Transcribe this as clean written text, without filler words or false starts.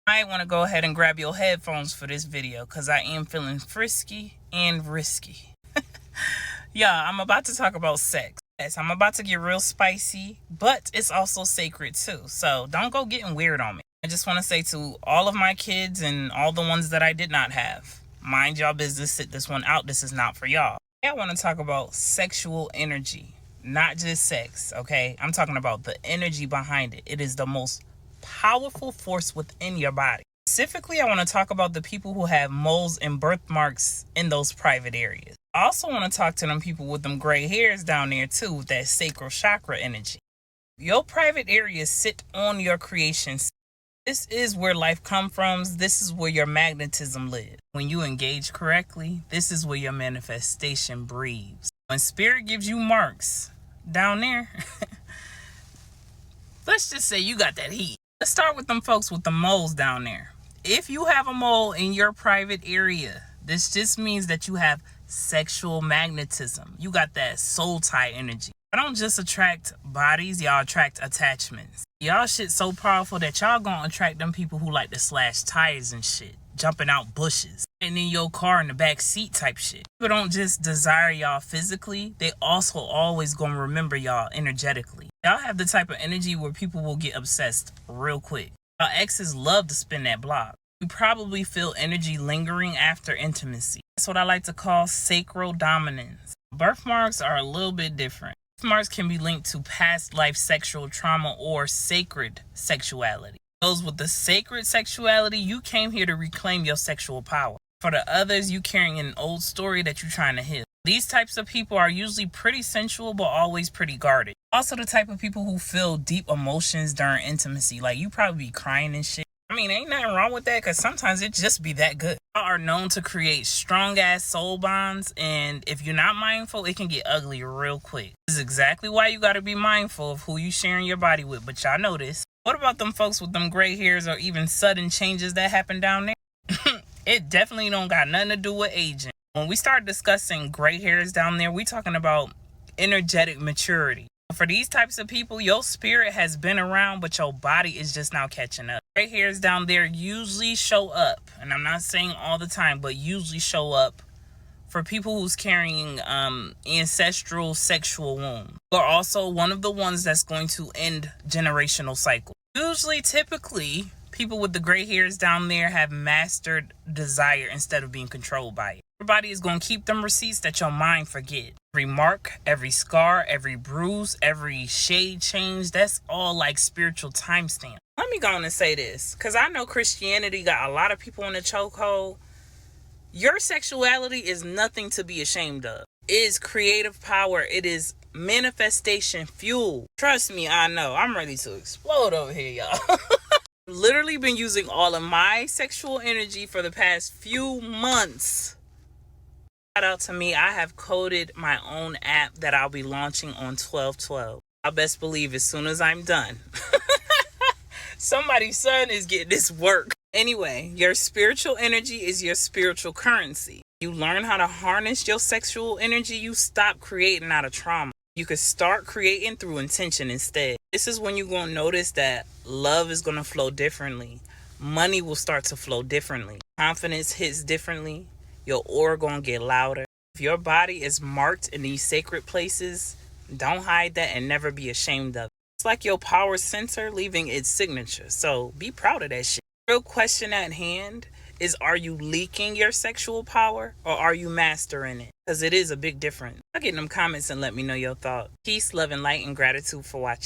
I want to go ahead and grab your headphones for this video because I am feeling frisky and risky. Yeah, I'm about to talk about sex. Yes, I'm about to get real spicy, but it's also sacred too. So don't go getting weird on me. I just want to say to all of my kids and all the ones that I did not have, mind y'all business, sit this one out. This is not for y'all. I want to talk about sexual energy, not just sex, okay? I'm talking about the energy behind it. It is the most powerful force within your body. Specifically, I want to talk about the people who have moles and birthmarks in those private areas. I also want to talk to them people with them gray hairs down there too, with that sacral chakra energy. Your private areas sit on your creation. This is where life comes from. This is where your magnetism lives. When you engage correctly, this is where your manifestation breathes. When spirit gives you marks down there, let's just say you got that heat. Let's start with them folks with the moles down there. If you have a mole in your private area, this just means that you have sexual magnetism. You got that soul tie energy. I don't just attract bodies, y'all attract attachments. Y'all shit so powerful that y'all gonna attract them people who like to slash tires and shit, jumping out bushes, and in your car in the back seat type shit. People don't just desire y'all physically, they also always gonna remember y'all energetically. Y'all have the type of energy where people will get obsessed real quick. Y'all exes love to spin that block. You probably feel energy lingering after intimacy. That's what I like to call sacral dominance. Birthmarks are a little bit different. Birthmarks can be linked to past life sexual trauma or sacred sexuality. Those with the sacred sexuality, you came here to reclaim your sexual power. For the others, you carrying an old story that you're trying to heal. These types of people are usually pretty sensual, but always pretty guarded. Also the type of people who feel deep emotions during intimacy. Like you probably be crying and shit. I mean, ain't nothing wrong with that because sometimes it just be that good. Y'all are known to create strong ass soul bonds, and if you're not mindful, it can get ugly real quick. This is exactly why you got to be mindful of who you sharing your body with, but y'all know this. What about them folks with them gray hairs or even sudden changes that happen down there? It definitely don't got nothing to do with aging. When we start discussing gray hairs down there, we talking about energetic maturity. For these types of people, your spirit has been around, but your body is just now catching up. Gray hairs down there usually show up, and I'm not saying all the time, but usually show up for people who's carrying ancestral sexual wounds, or also one of the ones that's going to end generational cycle. Usually, typically, people with the gray hairs down there have mastered desire instead of being controlled by it. Everybody is going to keep them receipts that your mind forget. Every mark, every scar, every bruise, every shade change, that's all like spiritual timestamp. Let me go on and say this, because I know Christianity got a lot of people in the chokehold. Your sexuality is nothing to be ashamed of. It is creative power. It is manifestation fuel. Trust me, I know. I'm ready to explode over here, y'all. Literally been using all of my sexual energy for the past few months. Shout out to me. I have coded my own app that I'll be launching on 12/12. I best believe as soon as I'm done, somebody's son is getting this work. Anyway, your spiritual energy is your spiritual currency. You learn how to harness your sexual energy, you stop creating out of trauma. You can start creating through intention instead. This is when you're going to notice that love is going to flow differently. Money will start to flow differently. Confidence hits differently. Your aura going to get louder. If your body is marked in these sacred places, don't hide that and never be ashamed of it. It's like your power center leaving its signature. So be proud of that shit. Real question at hand is, are you leaking your sexual power or are you mastering it? Because it is a big difference. I'll get in them comments and let me know your thoughts. Peace, love, and light, and gratitude for watching.